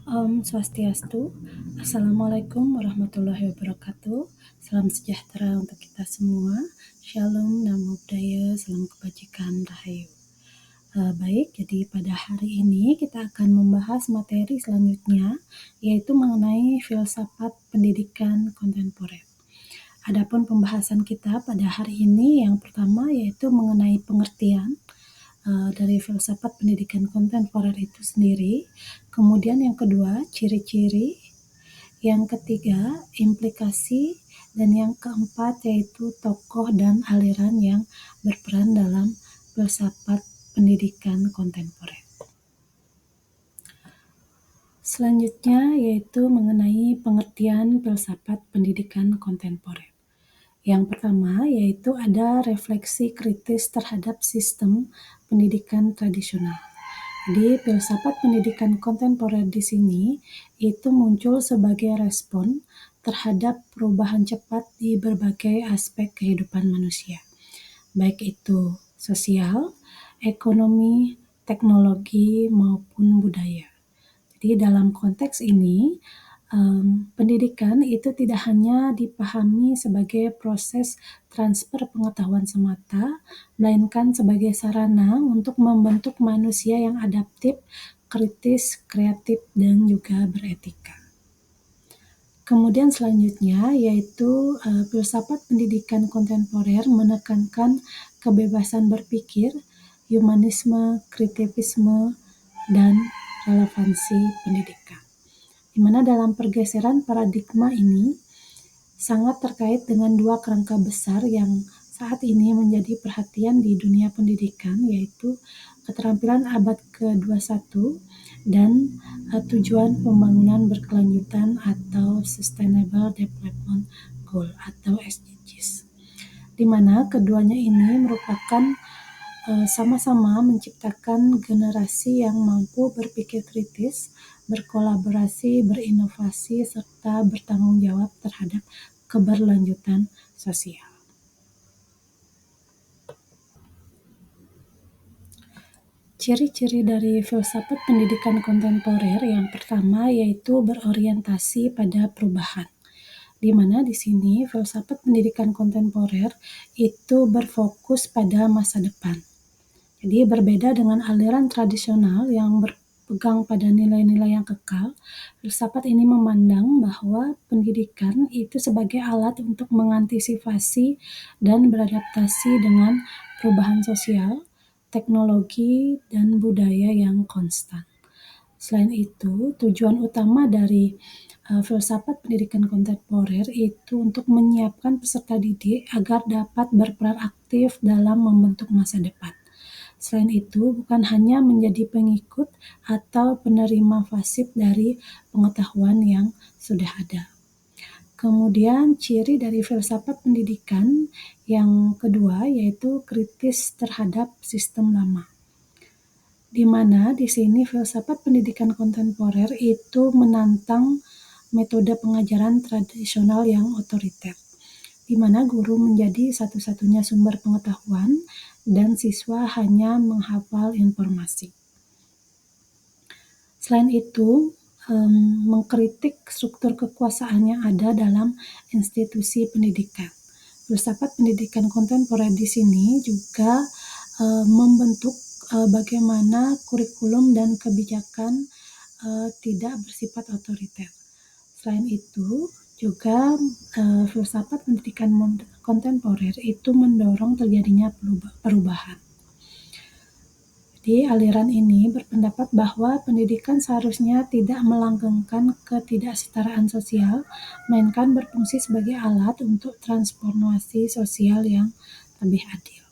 Swastiastu. Assalamualaikum warahmatullahi wabarakatuh. Salam sejahtera untuk kita semua. Shalom, namo buddhaya, salam kebajikan, rahayu. Baik, jadi pada hari ini kita akan membahas materi selanjutnya, yaitu mengenai filsafat pendidikan kontemporer. Adapun pembahasan kita pada hari ini yang pertama yaitu mengenai pengertian dari filsafat pendidikan kontemporer itu sendiri. Kemudian yang kedua, ciri-ciri. Yang ketiga, implikasi. Dan yang keempat yaitu tokoh dan aliran yang berperan dalam filsafat pendidikan kontemporer. Selanjutnya yaitu mengenai pengertian filsafat pendidikan kontemporer. Yang pertama yaitu ada refleksi kritis terhadap sistem pendidikan tradisional. Jadi filsafat pendidikan kontemporer di sini itu muncul sebagai respon terhadap perubahan cepat di berbagai aspek kehidupan manusia, baik itu sosial, ekonomi, teknologi maupun budaya. Jadi dalam konteks ini pendidikan itu tidak hanya dipahami sebagai proses transfer pengetahuan semata, melainkan sebagai sarana untuk membentuk manusia yang adaptif, kritis, kreatif, dan juga beretika. Kemudian selanjutnya yaitu filsafat pendidikan kontemporer menekankan kebebasan berpikir, humanisme, kritivisme, dan relevansi pendidikan. Di mana dalam pergeseran paradigma ini sangat terkait dengan dua kerangka besar yang saat ini menjadi perhatian di dunia pendidikan, yaitu keterampilan abad ke-21 dan tujuan pembangunan berkelanjutan atau Sustainable Development Goal atau SDGs. Di mana keduanya ini merupakan sama-sama menciptakan generasi yang mampu berpikir kritis, berkolaborasi, berinovasi, serta bertanggung jawab terhadap keberlanjutan sosial. Ciri-ciri dari filsafat pendidikan kontemporer yang pertama yaitu berorientasi pada perubahan. Di mana di sini filsafat pendidikan kontemporer itu berfokus pada masa depan. Jadi berbeda dengan aliran tradisional yang berpegang pada nilai-nilai yang kekal, filsafat ini memandang bahwa pendidikan itu sebagai alat untuk mengantisipasi dan beradaptasi dengan perubahan sosial, teknologi, dan budaya yang konstan. Selain itu, tujuan utama dari filsafat pendidikan kontemporer itu untuk menyiapkan peserta didik agar dapat berperan aktif dalam membentuk masa depan. Selain itu, bukan hanya menjadi pengikut atau penerima pasif dari pengetahuan yang sudah ada. Kemudian ciri dari filsafat pendidikan yang kedua yaitu kritis terhadap sistem lama. Di mana di sini filsafat pendidikan kontemporer itu menantang metode pengajaran tradisional yang otoriter, di mana guru menjadi satu-satunya sumber pengetahuan dan siswa hanya menghafal informasi. Selain itu, mengkritik struktur kekuasaan yang ada dalam institusi pendidikan. Filsafat pendidikan kontemporer di sini juga membentuk bagaimana kurikulum dan kebijakan tidak bersifat otoriter. Selain itu, juga filsafat pendidikan kontemporer itu mendorong terjadinya perubahan. Jadi aliran ini berpendapat bahwa pendidikan seharusnya tidak melanggengkan ketidaksetaraan sosial, melainkan berfungsi sebagai alat untuk transformasi sosial yang lebih adil.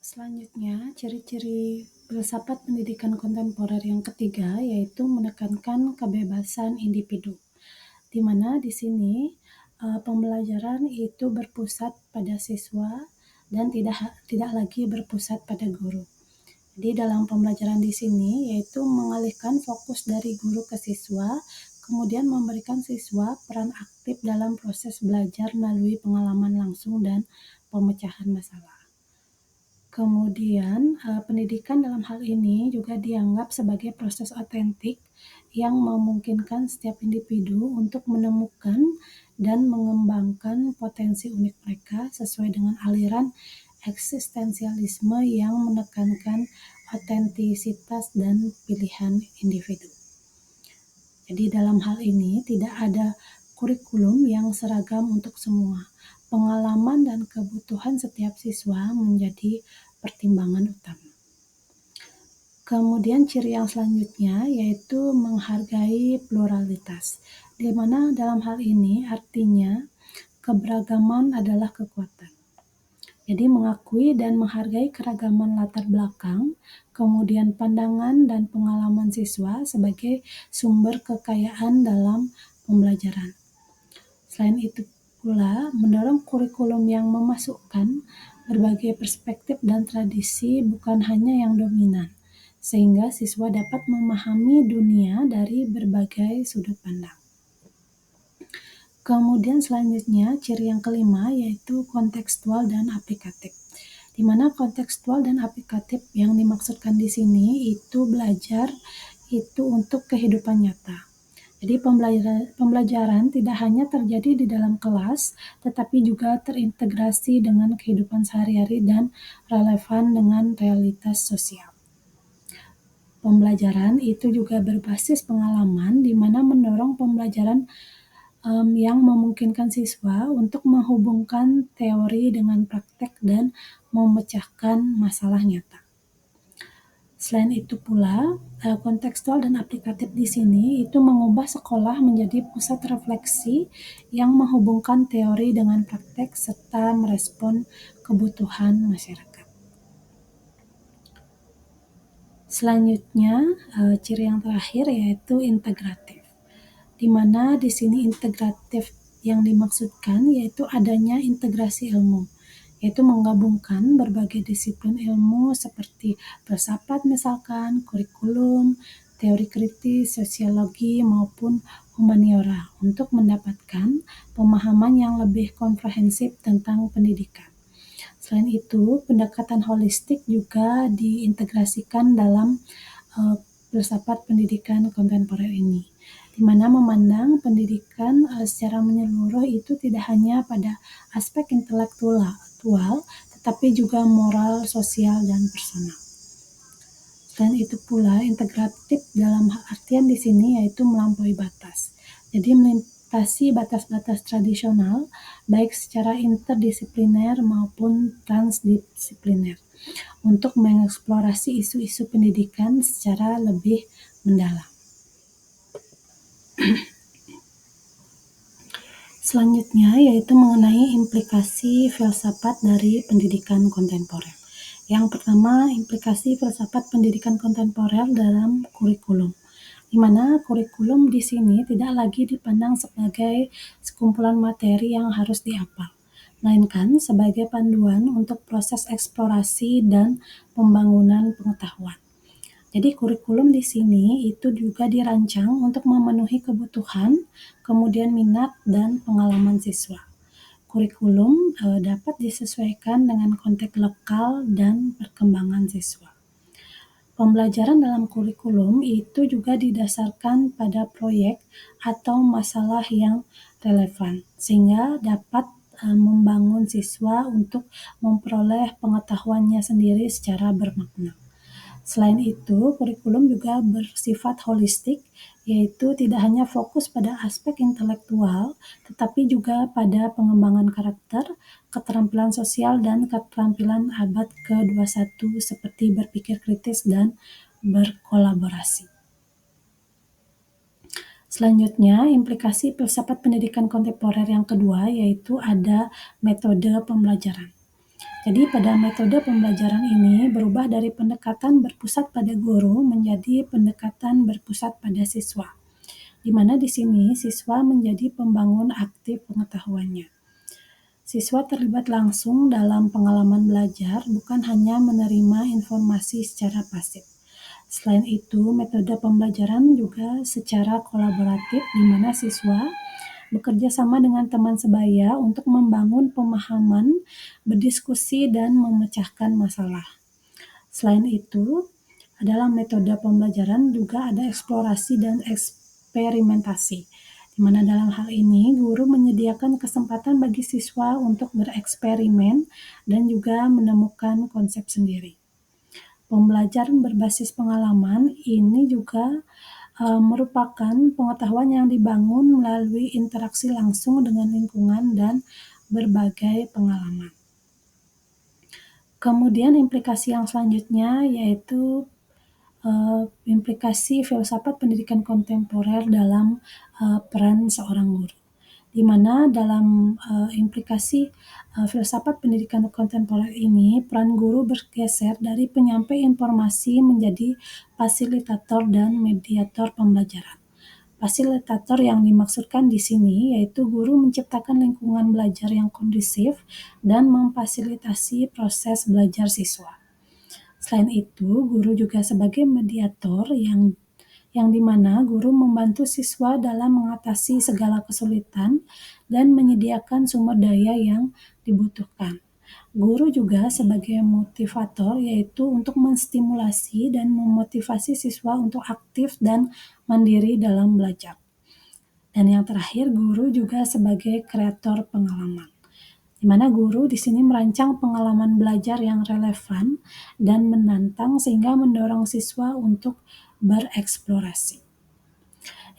Selanjutnya, ciri-ciri filsafat pendidikan kontemporer yang ketiga yaitu menekankan kebebasan individu, di mana di sini pembelajaran itu berpusat pada siswa dan tidak lagi berpusat pada guru. Jadi dalam pembelajaran di sini yaitu mengalihkan fokus dari guru ke siswa, kemudian memberikan siswa peran aktif dalam proses belajar melalui pengalaman langsung dan pemecahan masalah. Kemudian, pendidikan dalam hal ini juga dianggap sebagai proses otentik yang memungkinkan setiap individu untuk menemukan dan mengembangkan potensi unik mereka sesuai dengan aliran eksistensialisme yang menekankan otentisitas dan pilihan individu. Jadi dalam hal ini tidak ada kurikulum yang seragam untuk semua. Pengalaman dan kebutuhan setiap siswa menjadi pertimbangan utama. Kemudian ciri yang selanjutnya yaitu menghargai pluralitas, di mana dalam hal ini artinya keberagaman adalah kekuatan. Jadi mengakui dan menghargai keragaman latar belakang, kemudian pandangan dan pengalaman siswa sebagai sumber kekayaan dalam pembelajaran. Selain itu pula, mendorong kurikulum yang memasukkan berbagai perspektif dan tradisi bukan hanya yang dominan, sehingga siswa dapat memahami dunia dari berbagai sudut pandang. Kemudian selanjutnya, ciri yang kelima yaitu kontekstual dan aplikatif. Di mana kontekstual dan aplikatif yang dimaksudkan di sini itu belajar itu untuk kehidupan nyata. Jadi pembelajaran tidak hanya terjadi di dalam kelas, tetapi juga terintegrasi dengan kehidupan sehari-hari dan relevan dengan realitas sosial. Pembelajaran itu juga berbasis pengalaman, di mana mendorong pembelajaran yang memungkinkan siswa untuk menghubungkan teori dengan praktek dan memecahkan masalah nyata. Selain itu pula, kontekstual dan aplikatif di sini itu mengubah sekolah menjadi pusat refleksi yang menghubungkan teori dengan praktek serta merespon kebutuhan masyarakat. Selanjutnya, ciri yang terakhir yaitu integratif, di mana di sini integratif yang dimaksudkan yaitu adanya integrasi ilmu, yaitu menggabungkan berbagai disiplin ilmu seperti filsafat misalkan, kurikulum, teori kritis, sosiologi, maupun humaniora untuk mendapatkan pemahaman yang lebih komprehensif tentang pendidikan. Selain itu, pendekatan holistik juga diintegrasikan dalam filsafat pendidikan kontemporer ini, di mana memandang pendidikan secara menyeluruh itu tidak hanya pada aspek intelektual, tetapi juga moral, sosial, dan personal. Dan itu pula integratif dalam artian di sini yaitu melampaui batas. Jadi melintasi batas-batas tradisional, baik secara interdisipliner maupun transdisipliner, untuk mengeksplorasi isu-isu pendidikan secara lebih mendalam. Selanjutnya yaitu mengenai implikasi filsafat dari pendidikan kontemporer. Yang pertama, implikasi filsafat pendidikan kontemporer dalam kurikulum, di mana kurikulum di sini tidak lagi dipandang sebagai sekumpulan materi yang harus dihafal, melainkan sebagai panduan untuk proses eksplorasi dan pembangunan pengetahuan. Jadi kurikulum di sini itu juga dirancang untuk memenuhi kebutuhan, kemudian minat dan pengalaman siswa. Kurikulum dapat disesuaikan dengan konteks lokal dan perkembangan siswa. Pembelajaran dalam kurikulum itu juga didasarkan pada proyek atau masalah yang relevan, sehingga dapat membangun siswa untuk memperoleh pengetahuannya sendiri secara bermakna. Selain itu, kurikulum juga bersifat holistik, yaitu tidak hanya fokus pada aspek intelektual, tetapi juga pada pengembangan karakter, keterampilan sosial, dan keterampilan abad ke-21 seperti berpikir kritis dan berkolaborasi. Selanjutnya, implikasi filsafat pendidikan kontemporer yang kedua yaitu ada metode pembelajaran. Jadi pada metode pembelajaran ini berubah dari pendekatan berpusat pada guru menjadi pendekatan berpusat pada siswa, di mana di sini siswa menjadi pembangun aktif pengetahuannya. Siswa terlibat langsung dalam pengalaman belajar, bukan hanya menerima informasi secara pasif. Selain itu, metode pembelajaran juga secara kolaboratif, di mana siswa bekerja sama dengan teman sebaya untuk membangun pemahaman, berdiskusi, dan memecahkan masalah. Selain itu, dalam metode pembelajaran juga ada eksplorasi dan eksperimentasi, di mana dalam hal ini guru menyediakan kesempatan bagi siswa untuk bereksperimen dan juga menemukan konsep sendiri. Pembelajaran berbasis pengalaman ini juga merupakan pengetahuan yang dibangun melalui interaksi langsung dengan lingkungan dan berbagai pengalaman. Kemudian implikasi yang selanjutnya yaitu implikasi filsafat pendidikan kontemporer dalam peran seorang guru, di mana dalam implikasi filsafat pendidikan kontemporer ini, peran guru bergeser dari penyampai informasi menjadi fasilitator dan mediator pembelajaran. Fasilitator yang dimaksudkan di sini yaitu guru menciptakan lingkungan belajar yang kondusif dan memfasilitasi proses belajar siswa. Selain itu, guru juga sebagai mediator yang dimana guru membantu siswa dalam mengatasi segala kesulitan dan menyediakan sumber daya yang dibutuhkan. Guru juga sebagai motivator, yaitu untuk menstimulasi dan memotivasi siswa untuk aktif dan mandiri dalam belajar. Dan yang terakhir, guru juga sebagai kreator pengalaman, di mana guru di sini merancang pengalaman belajar yang relevan dan menantang sehingga mendorong siswa untuk bereksplorasi.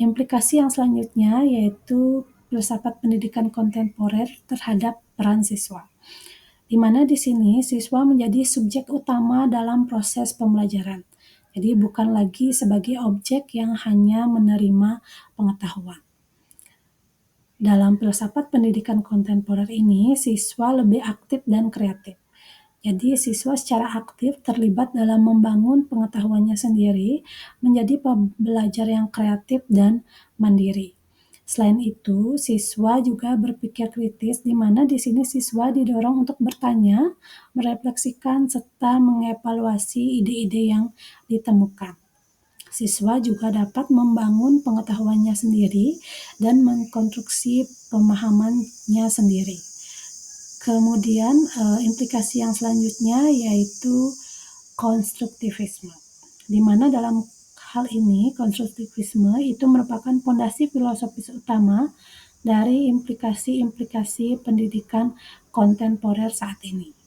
Implikasi yang selanjutnya yaitu filsafat pendidikan kontemporer terhadap peran siswa, di mana di sini siswa menjadi subjek utama dalam proses pembelajaran. Jadi bukan lagi sebagai objek yang hanya menerima pengetahuan. Dalam filsafat pendidikan kontemporer ini, siswa lebih aktif dan kreatif. Jadi siswa secara aktif terlibat dalam membangun pengetahuannya sendiri, menjadi pembelajar yang kreatif dan mandiri. Selain itu, siswa juga berpikir kritis, di mana di sini siswa didorong untuk bertanya, merefleksikan, serta mengevaluasi ide-ide yang ditemukan. Siswa juga dapat membangun pengetahuannya sendiri dan mengkonstruksi pemahamannya sendiri. Kemudian implikasi yang selanjutnya yaitu konstruktivisme, di mana dalam hal ini konstruktivisme itu merupakan fondasi filosofis utama dari implikasi-implikasi pendidikan kontemporer saat ini,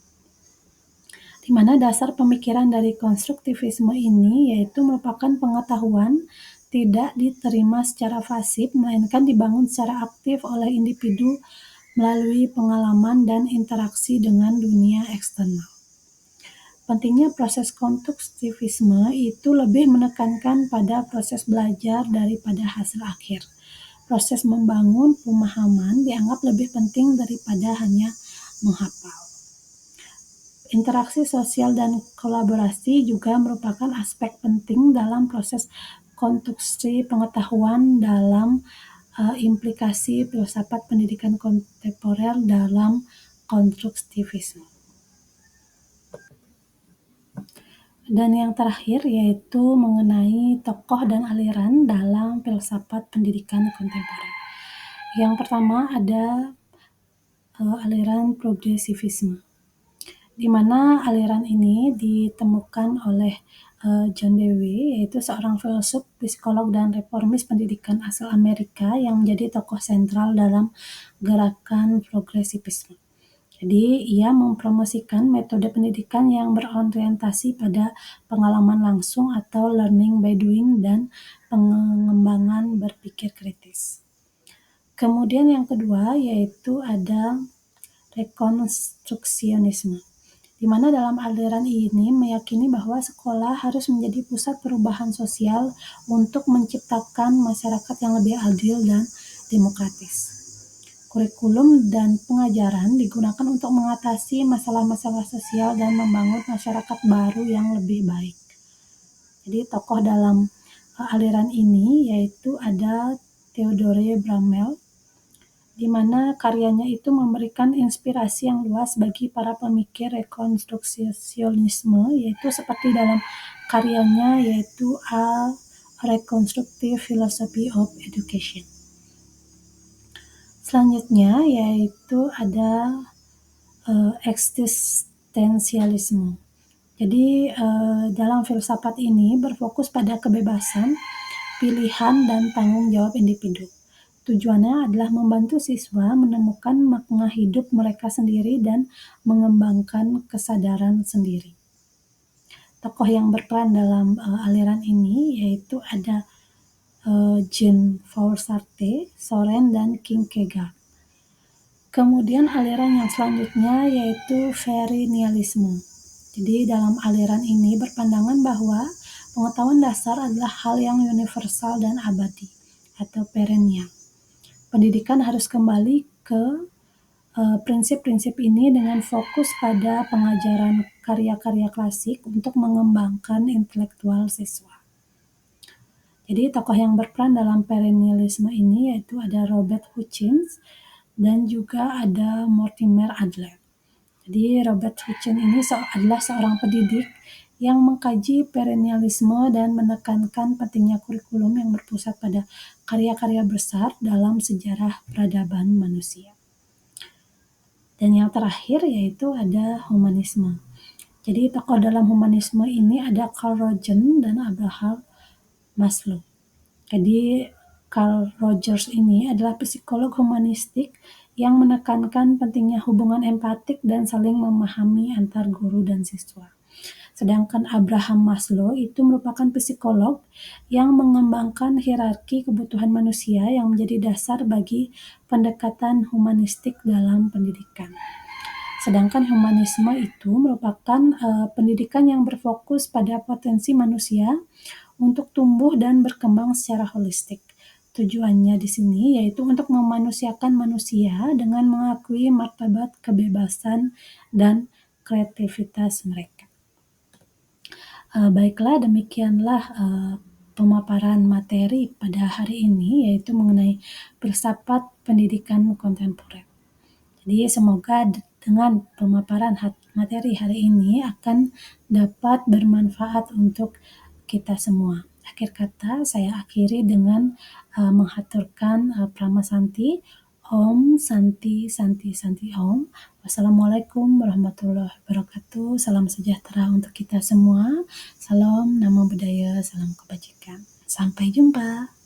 di mana dasar pemikiran dari konstruktivisme ini yaitu merupakan pengetahuan tidak diterima secara pasif, melainkan dibangun secara aktif oleh individu melalui pengalaman dan interaksi dengan dunia eksternal. Pentingnya proses konstruktivisme itu lebih menekankan pada proses belajar daripada hasil akhir. Proses membangun pemahaman dianggap lebih penting daripada hanya menghafal. Interaksi sosial dan kolaborasi juga merupakan aspek penting dalam proses konstruksi pengetahuan dalam implikasi filsafat pendidikan kontemporer dalam konstruktivisme. Dan yang terakhir yaitu mengenai tokoh dan aliran dalam filsafat pendidikan kontemporer. Yang pertama ada aliran progresivisme, di mana aliran ini ditemukan oleh John Dewey, yaitu seorang filsuf, psikolog, dan reformis pendidikan asal Amerika yang menjadi tokoh sentral dalam gerakan progresivisme. Jadi, ia mempromosikan metode pendidikan yang berorientasi pada pengalaman langsung atau learning by doing dan pengembangan berpikir kritis. Kemudian yang kedua yaitu ada rekonstruksionisme, di mana dalam aliran ini meyakini bahwa sekolah harus menjadi pusat perubahan sosial untuk menciptakan masyarakat yang lebih adil dan demokratis. Kurikulum dan pengajaran digunakan untuk mengatasi masalah-masalah sosial dan membangun masyarakat baru yang lebih baik. Jadi tokoh dalam aliran ini yaitu ada Theodore Bramel, di mana karyanya itu memberikan inspirasi yang luas bagi para pemikir rekonstruksionisme, yaitu seperti dalam karyanya yaitu A Reconstructive Philosophy of Education. Selanjutnya yaitu ada eksistensialisme. Jadi dalam filsafat ini berfokus pada kebebasan, pilihan, dan tanggung jawab individu. Tujuannya adalah membantu siswa menemukan makna hidup mereka sendiri dan mengembangkan kesadaran sendiri. Tokoh yang berperan dalam aliran ini yaitu ada Jean-Paul Sartre, Soren, dan Kierkegaard. Kemudian aliran yang selanjutnya yaitu Perennialisme. Jadi dalam aliran ini berpandangan bahwa pengetahuan dasar adalah hal yang universal dan abadi atau perennial. Pendidikan harus kembali ke prinsip-prinsip ini dengan fokus pada pengajaran karya-karya klasik untuk mengembangkan intelektual siswa. Jadi tokoh yang berperan dalam perennialisme ini yaitu ada Robert Hutchins dan juga ada Mortimer Adler. Jadi Robert Hutchins ini adalah seorang pendidik yang mengkaji perennialisme dan menekankan pentingnya kurikulum yang berpusat pada karya-karya besar dalam sejarah peradaban manusia. Dan yang terakhir yaitu ada humanisme. Jadi tokoh dalam humanisme ini ada Carl Rogers dan Abraham Maslow. Jadi Carl Rogers ini adalah psikolog humanistik yang menekankan pentingnya hubungan empatik dan saling memahami antar guru dan siswa. Sedangkan Abraham Maslow itu merupakan psikolog yang mengembangkan hierarki kebutuhan manusia yang menjadi dasar bagi pendekatan humanistik dalam pendidikan. Sedangkan humanisme itu merupakan pendidikan yang berfokus pada potensi manusia untuk tumbuh dan berkembang secara holistik. Tujuannya di sini yaitu untuk memanusiakan manusia dengan mengakui martabat kebebasan dan kreativitas mereka. Baiklah, demikianlah pemaparan materi pada hari ini yaitu mengenai filsafat pendidikan kontemporer. Jadi semoga dengan pemaparan materi hari ini akan dapat bermanfaat untuk kita semua. Akhir kata saya akhiri dengan menghaturkan pramasanti. Om Santi Santi Santi Om. Wassalamualaikum warahmatullahi wabarakatuh. Salam sejahtera untuk kita semua. Salam Namo Buddhaya, salam kebajikan. Sampai jumpa.